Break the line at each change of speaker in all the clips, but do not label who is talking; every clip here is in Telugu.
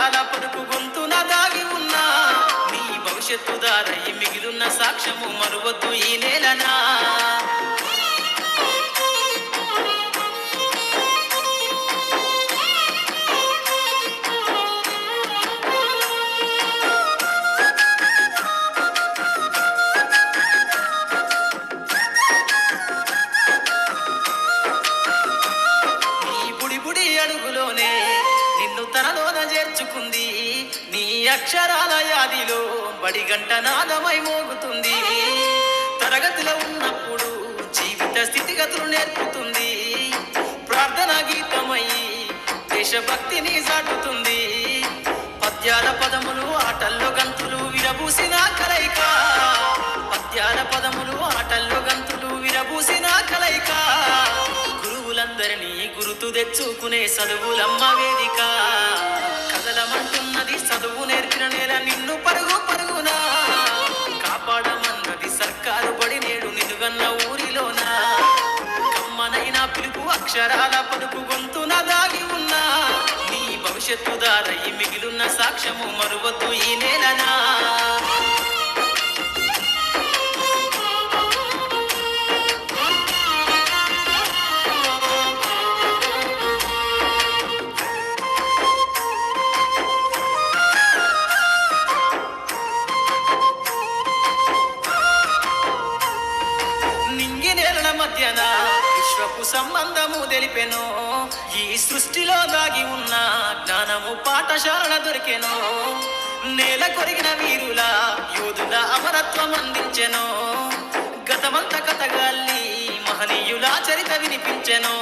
అక్షరాల పలుకు గొంతున దాగి ఉన్నా నీ భవిష్యత్తు దారై మిగిలున్న సాక్ష్యము మరువద్దు ఈ నేలనా. అడుగులోనే నిన్ను తనలోన చేర్చుకుంది నీ అక్షరాల యాదిలో బడిగంట నాదమై మోగుతుంది. తరగతిలో ఉన్నప్పుడు జీవిత స్థితిగతులు నేర్పుతుంది. ప్రార్థన గీతమై దేశభక్తిని చాటుతుంది. పద్యాల పదములు ఆటల్లో గంతులు విరబూసిన కలయిక. పద్యాల పదములు ఆటల్లో గంతులు విరబూసిన కలయిక. గురువులందరినీ గురుతు తెచ్చుకునే చదువులమ్మ వేదిక. కదలమంటున్నది చదువు నేర్పిన నేల నిన్ను పరుగు పరుగునా. కాపాడమన్నది సర్కారు బడి నేడు నిలుగన్న ఊరిలోన. కమ్మనైన పిలుపు అక్షరాల పలుకు గొంతున దాగి ఉన్నా నీ భవిష్యత్తు దారై మిగిలున్న సాక్ష్యము మరువద్దు ఈ నేలనా. మధ్యన విశ్వపు సంబంధము తెలిపెను. ఈ సృష్టిలో దాగి ఉన్న జ్ఞానము పాఠశాల దొరికెను. నేల కొరిగిన వీరుల యోధుల అమరత్వం అందించెను. గతమంత కథగాల్ని మహనీయుల చరిత వినిపించెను.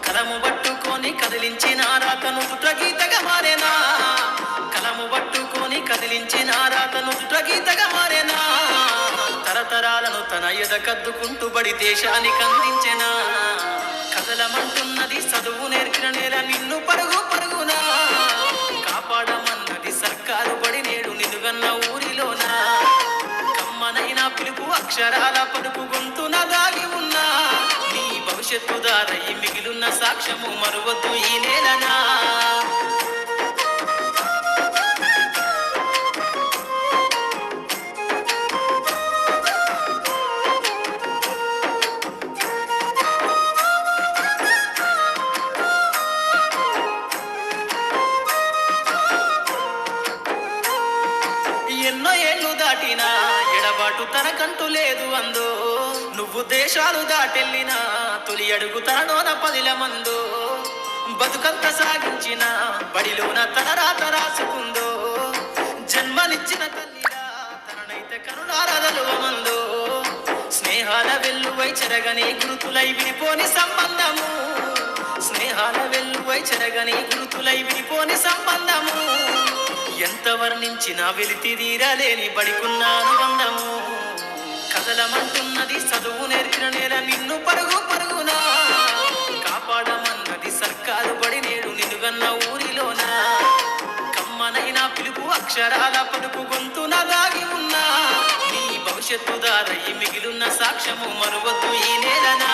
కలము పట్టుకొని కదిలించిన రాతను దుట గీతగా మారేనా. కలము పట్టుకొని కదిలించిన రాతను దుట గీతగా మారేనా. తరతరాలను తన ఎద కద్దుకుంటూ బడి దేశానికి అందించెనా. కదలమంటున్నది చదువు నేర్పిన నేల నిన్ను పరుగు పరుగునా. కాపాడమన్నది సర్కారు బడి నేడు నిలుగన్న ఊరిలోన. కమ్మనైన పిలుపు అక్షరాల పలుకు గొంతున దాగి ఉన్నా నీ భవిష్యత్తు దారై మిగిలున్న సాక్ష్యము మరువద్దు ఈ నేలనా. ఎన్నో ఏళ్ళు దాటినా ఎడబాటు తనకంటూ లేదు అందో. నువ్వు దేశాలు దాటెళ్ళినా తొలి అడుగు తనలోన 10 మందో. బతుకంత సాగించిన బడిలోన తన రాత రాసుకుందో. జన్మనిచ్చిన తల్లిగా తననైతే కరుణారదలువమందో. స్నేహాల వెల్లువై చెరగని గురుతులై విడిపోని సంబంధము. స్నేహాల వెల్లువై చెరగని గురుతులై విడిపోని సంబంధము. ఎంత వర్ణించినా వెలితి తీరలేని బడికున్న అనుబంధము. కదలమంటున్నది చదువు నేర్పిన నేల నిన్ను పరుగు పరుగునా. కాపాడమన్నది సర్కారు బడి నేడు నిలుగన్న ఊరిలోన. కమ్మనైన పిలుపు అక్షరాల పలుకు గొంతున దాగి ఉన్నా నీ భవిష్యత్తు దారై మిగిలున్న సాక్ష్యము మరువద్దు ఈ నేలనా.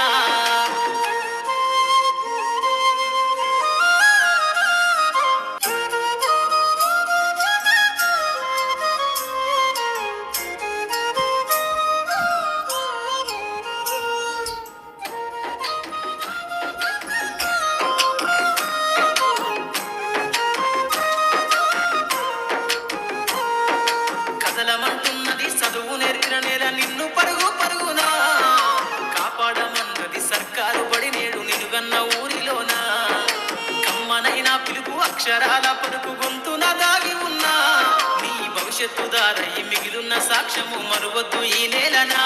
కదలమంటున్నది చదువు నేర్పిన నేల నిన్ను పరుగు పరుగునా. కాపాడమన్నది సర్కారు బడి నేడు నిలుగన్న ఊరిలోన. కమ్మనైన పిలుపు అక్షరాల పలుకు గొంతున దాగి ఉన్నా నీ భవిష్యత్తు దారై మిగిలున్న సాక్ష్యము మరువద్దు ఈ నేలనా.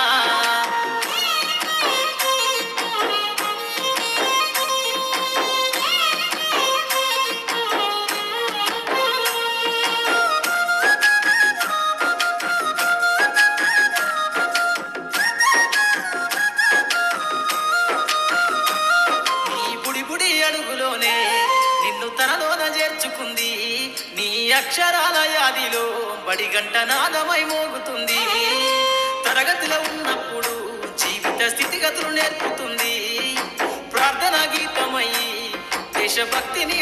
అడుగులోనే నిన్ను తనలోన చేర్చుకుంది. నీ అక్షరాల యాదిలో బడిగంట నాదమై మోగుతుంది. తరగతిలో ఉన్నప్పుడు జీవిత స్థితిగతులు నేర్పుతుంది. ప్రార్థన గీతమై దేశభక్తిని